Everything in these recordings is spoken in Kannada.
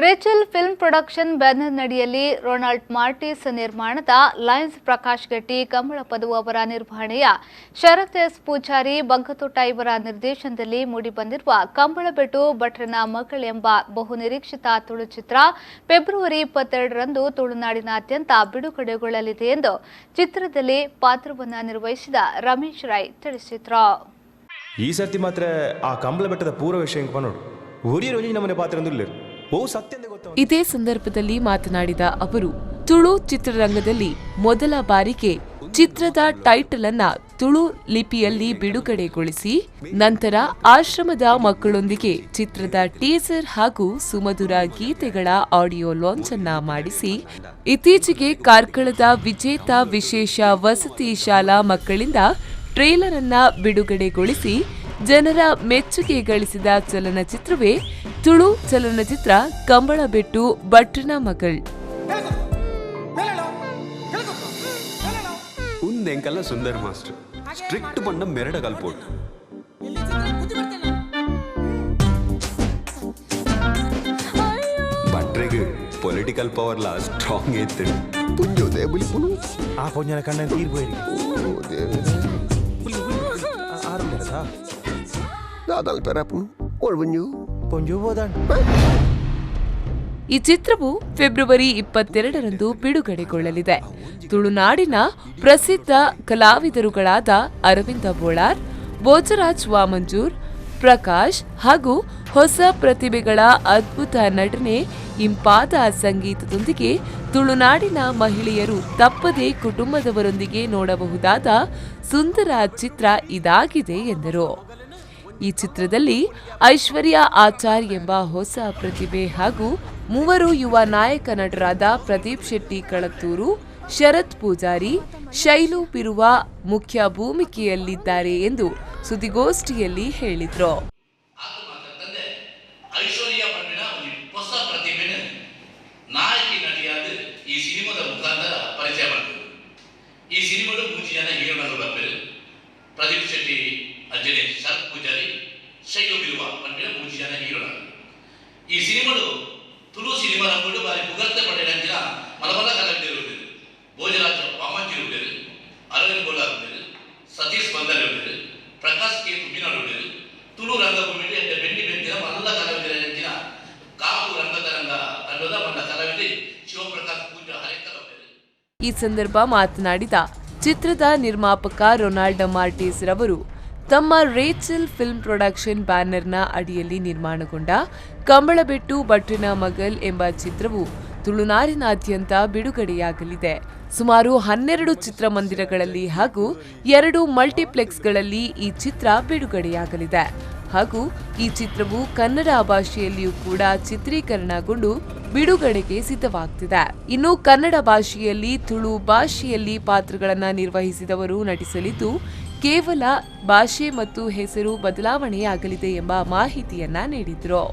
ರೇಚಲ್ ಫಿಲ್ಮ್ ಪ್ರೊಡಕ್ಷನ್ ಬ್ಯಾನರ್ನಡಿಯಲ್ಲಿ ರೊನಾಲ್ಡ್ ಮಾರ್ಟಿಸ್ ನಿರ್ಮಾಣದ ಲಯನ್ಸ್ ಪ್ರಕಾಶ್ ಗೆಟ್ಟಿ, ಕಮಲ ಪದವು ಅವರ ನಿರ್ವಹಣೆಯ ಶರತ್ ಎಸ್ ಪೂಜಾರಿ, ಬಂಗತೋಟ ಇವರ ನಿರ್ದೇಶನದಲ್ಲಿ ಮೂಡಿಬಂದಿರುವ ಕಂಬಳಬೆಟ್ಟು ಭಟ್ರನ ಮಗಳೆಂಬ ಬಹುನಿರೀಕ್ಷಿತ ತುಳು ಚಿತ್ರ ಫೆಬ್ರವರಿ 22ರಂದು ತುಳುನಾಡಿನಾದ್ಯಂತ ಬಿಡುಗಡೆಗೊಳ್ಳಲಿದೆ ಎಂದು ಚಿತ್ರದಲ್ಲಿ ಪಾತ್ರವನ್ನು ನಿರ್ವಹಿಸಿದ ರಮೇಶ್ ರೈ ತಿಳಿಸಿದರು. ಈ ಸರ್ತಿ ಮಾತ್ರ ಆ ಕಂಬಳಬೆಟ್ಟದ ಪೂರ್ವ ವಿಷಯ ನೋಡು, ಊರಿಯ ನಮ್ಮನೆ ಪಾತ್ರ ಇದೇ ಸಂದರ್ಭದಲ್ಲಿ ಮಾತನಾಡಿದ ಅವರು, ತುಳು ಚಿತ್ರರಂಗದಲ್ಲಿ ಮೊದಲ ಬಾರಿಗೆ ಚಿತ್ರದ ಟೈಟಲ್ ಅನ್ನ ತುಳು ಲಿಪಿಯಲ್ಲಿ ಬಿಡುಗಡೆಗೊಳಿಸಿ ನಂತರ ಆಶ್ರಮದ ಮಕ್ಕಳೊಂದಿಗೆ ಚಿತ್ರದ ಟೀಸರ್ ಹಾಗೂ ಸುಮಧುರ ಗೀತೆಗಳ ಆಡಿಯೋ ಲಾಂಚ್ ಅನ್ನ ಮಾಡಿಸಿ ಇತ್ತೀಚೆಗೆ ಕಾರ್ಕಳದ ವಿಜೇತ ವಿಶೇಷ ವಸತಿ ಶಾಲಾ ಮಕ್ಕಳಿಂದ ಟ್ರೇಲರ್ ಅನ್ನ ಬಿಡುಗಡೆಗೊಳಿಸಿ ಜನರ ಮೆಚ್ಚುಗೆ ಗಳಿಸಿದ ಚಲನಚಿತ್ರವೇ ತುಳು ಚಲನಚಿತ್ರ ಕಂಬಳಬೆಟ್ಟು ಭಟ್ರನ ಮಗಳ್. ಉಂದೆಂಕಲ್ಲ ಸುಂದರ್ ಮಾಸ್ಟರ್ ಸ್ಟ್ರಿಕ್ಟ್ ಪಂಡ ಮೆರಡ ಕಲ್ಪೋಡು ಭಟ್ರೆಗೆ ಪೊಲಿಟಿಕಲ್ ಪವರ್ ಲಾ ಸ್ಟ್ರಾಂಗ್ ಐತೆ. ಪುಂಜೋದೆ ಬುಲಿಪುನು ಆ ಪೊಂಜನ ಕಣ್ಣ ತೀರ್ಬೋಯ್ರಿ ದಾದಲ್ ಪೆರಪುನು ಒಳ್ಬುಂಜು ಪೊಂಜು ಬೋದಾಣ. ಈ ಚಿತ್ರವು ಫೆಬ್ರವರಿ 22ರಂದು ಬಿಡುಗಡೆಗೊಳ್ಳಲಿದೆ. ತುಳುನಾಡಿನ ಪ್ರಸಿದ್ಧ ಕಲಾವಿದರುಗಳಾದ ಅರವಿಂದ ಬೋಳಾರ್, ಭೋಜರಾಜ್ ವಾಮಂಜೂರ್, ಪ್ರಕಾಶ್ ಹಾಗೂ ಹೊಸ ಪ್ರತಿಭೆಗಳ ಅದ್ಭುತ ನಟನೆ, ಇಂಪಾದ ಸಂಗೀತದೊಂದಿಗೆ ತುಳುನಾಡಿನ ಮಹಿಳೆಯರು ತಪ್ಪದೇ ಕುಟುಂಬದವರೊಂದಿಗೆ ನೋಡಬಹುದಾದ ಸುಂದರ ಚಿತ್ರ ಇದಾಗಿದೆ ಎಂದರು. ಈ ಚಿತ್ರದಲ್ಲಿ ಐಶ್ವರ್ಯ ಆಚಾರ್ ಎಂಬ ಹೊಸ ಪ್ರತಿಭೆ ಹಾಗೂ 3 ಯುವ ನಾಯಕ ನಟರಾದ ಪ್ರದೀಪ್ ಶೆಟ್ಟಿ ಕಳತ್ತೂರು, ಶರತ್ ಪೂಜಾರಿ, ಶೈಲು ಪಿರುವ ಮುಖ್ಯ ಭೂಮಿಕೆಯಲ್ಲಿದ್ದಾರೆ ಎಂದು ಸುದ್ದಿಗೋಷ್ಠಿಯಲ್ಲಿ ಹೇಳಿದರು. ಪ್ರದೀಪ್ ಶೆಟ್ಟಿ ಅಜ್ಜನೆ ಶರತ್ ಪೂಜಾರಿ, ಶೈಲು ಬಿರುವ ಪಂಪಿನ 3 ಜನ ಹೀರೋಗಳು. ಈ ಸಿನಿಮಾಡು ತುಳು ಸಿನಿಮಾ ರಂಗು ಬಾರಿ ಮುಗರ್ತೆ ಪಡೆಯಂಚಿನ ಮಲಬಲ ಕಲಾವಿದರು ಭೋಜರಾಜ್ ವಾಮಂಜಿ ಉಳ್ಳರು, ಅರವಿಂದ್ ಬೋಲಾರ್ ಉಳ್ಳರು, ಸತೀಶ್ ಬಂದರ್ ಉಳ್ಳರು, ಪ್ರಕಾಶ್ ಕೆ ತುಬಿನಾಡು ಉಳ್ಳರು, ತುಳು ರಂಗಭೂಮಿಯಲ್ಲಿ ಎಂದ ಬೆಂಡಿ ಬೆಂದಿನ ಮಲ್ಲ ಕಲಾವಿದರ ಕಾಪು ರಂಗತರಂಗ ತಂಡದ ಮಲ್ಲ ಕಲಾವಿದೆ ಶಿವಪ್ರಕಾಶ್ ಪೂಜಾ ಹರೇಕರ್ ಉಳ್ಳರು. ಈ ಸಂದರ್ಭ ಮಾತನಾಡಿದ ಚಿತ್ರದ ನಿರ್ಮಾಪಕ ರೊನಾಲ್ಡ್ ಮಾರ್ಟಿಸ್ ರವರು, ತಮ್ಮ ರೇಚಲ್ ಫಿಲ್ಮ್ ಪ್ರೊಡಕ್ಷನ್ ಬ್ಯಾನರ್ನ ಅಡಿಯಲ್ಲಿ ನಿರ್ಮಾಣಗೊಂಡ ಕಂಬಳಬೆಟ್ಟು ಭಟ್ರನ ಮಗಳ್ ಎಂಬ ಚಿತ್ರವು ತುಳುನಾಡಿನಾದ್ಯಂತ ಬಿಡುಗಡೆಯಾಗಲಿದೆ. ಸುಮಾರು 12 ಚಿತ್ರಮಂದಿರಗಳಲ್ಲಿ ಹಾಗೂ 2 ಮಲ್ಟಿಪ್ಲೆಕ್ಸ್ಗಳಲ್ಲಿ ಈ ಚಿತ್ರ ಬಿಡುಗಡೆಯಾಗಲಿದೆ ಹಾಗೂ ಈ ಚಿತ್ರವು ಕನ್ನಡ ಭಾಷೆಯಲ್ಲಿಯೂ ಕೂಡ ಚಿತ್ರೀಕರಣಗೊಂಡು ಬಿಡುಗಡೆಗೆ ಸಿದ್ಧವಾಗ್ತಿದೆ. ಇನ್ನು ಕನ್ನಡ ಭಾಷೆಯಲ್ಲಿ ತುಳು ಭಾಷೆಯಲ್ಲಿ ಪಾತ್ರಗಳನ್ನು ನಿರ್ವಹಿಸಿದವರು ನಟಿಸಲಿದ್ದು ಕೇವಲ ಭಾಷೆ ಮತ್ತು ಹೆಸರು ಬದಲಾವಣೆಯಾಗಲಿದೆ ಎಂಬ ಮಾಹಿತಿಯನ್ನ ನೀಡಿದ್ರು.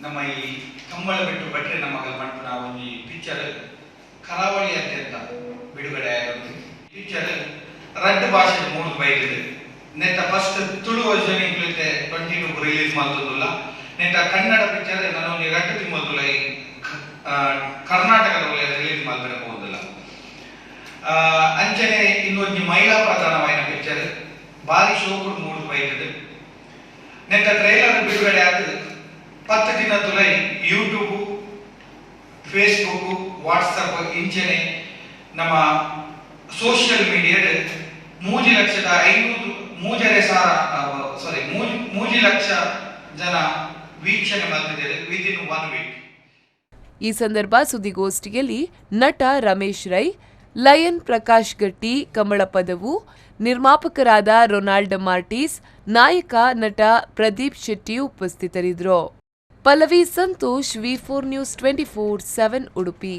ನಮ್ಮ ಈ ಕಂಬಳಬೆಟ್ಟು ಭಟ್ರನ ಮಗಳ ಪಂಪನ ಒಂದು ಪಿಕ್ಚರ್ ಕರಾವಳಿಯಾದ್ಯಂತ ಬಿಡುಗಡೆ ಆಗಿದೆ. ಪಿಕ್ಚರ್ 2 ಭಾಷೆ 3 ಬೈದಿದೆ. ನೆಟ್ಟ ಫಸ್ಟ್ ತುಳು ವರ್ಷನ್ ಇಂಕ್ಲೂತೆ 22 ರಿಲೀಸ್ ಮಾಡ್ತದಲ್ಲ. ನೆಟ್ಟ ಕನ್ನಡ ಪಿಕ್ಚರ್ ನಾನು 2 ತಿಂಗಳು ಕರ್ನಾಟಕದ ರಿಲೀಸ್ ಮಾಡ್ಬೇಕು ಹೋದಲ್ಲ. ಅಂಚನೆ ಇನ್ನೊಂದು ಮಹಿಳಾ ಪ್ರಧಾನವಾದ ಪಿಕ್ಚರ್ ಬಾರಿ ಶೋಕುಡು 3 ಬೈದಿದೆ. ನೆಟ್ಟ ಟ್ರೈಲರ್ ಬಿಡುಗಡೆ ಆಗಿದೆ. 10 ದಿನ ತುಲೈ ಯೂಟ್ಯೂಬ್, ಫೇಸ್ಬುಕ್, ವಾಟ್ಸಪ್ ಇಂಚನೆ ನಮ್ಮ ಸೋಷಿಯಲ್ ಮೀಡಿಯಾ 3 ಲಕ್ಷ ಜನ ವೀಕ್ಷಣೆ ಮಾಡ್ತಿದ್ದಾರೆ ವಿದಿನ್ 1 ವೀಕ್. ಈ ಸಂದರ್ಭ ಸುದ್ದಿಗೋಷ್ಠಿಯಲ್ಲಿ ನಟ ರಮೇಶ್ ರೈ, ಲಯನ್ ಪ್ರಕಾಶ್ ಗೆಟ್ಟಿ, ಕಮಲ ಪದವು, ನಿರ್ಮಾಪಕರಾದ ರೊನಾಲ್ಡ್ ಮಾರ್ಟಿಸ್, ನಾಯಕ ನಟ ಪ್ರದೀಪ್ ಶೆಟ್ಟಿ ಉಪಸ್ಥಿತರಿದ್ದರು. Pallavi Santosh, V4 News 24/7 Udupi.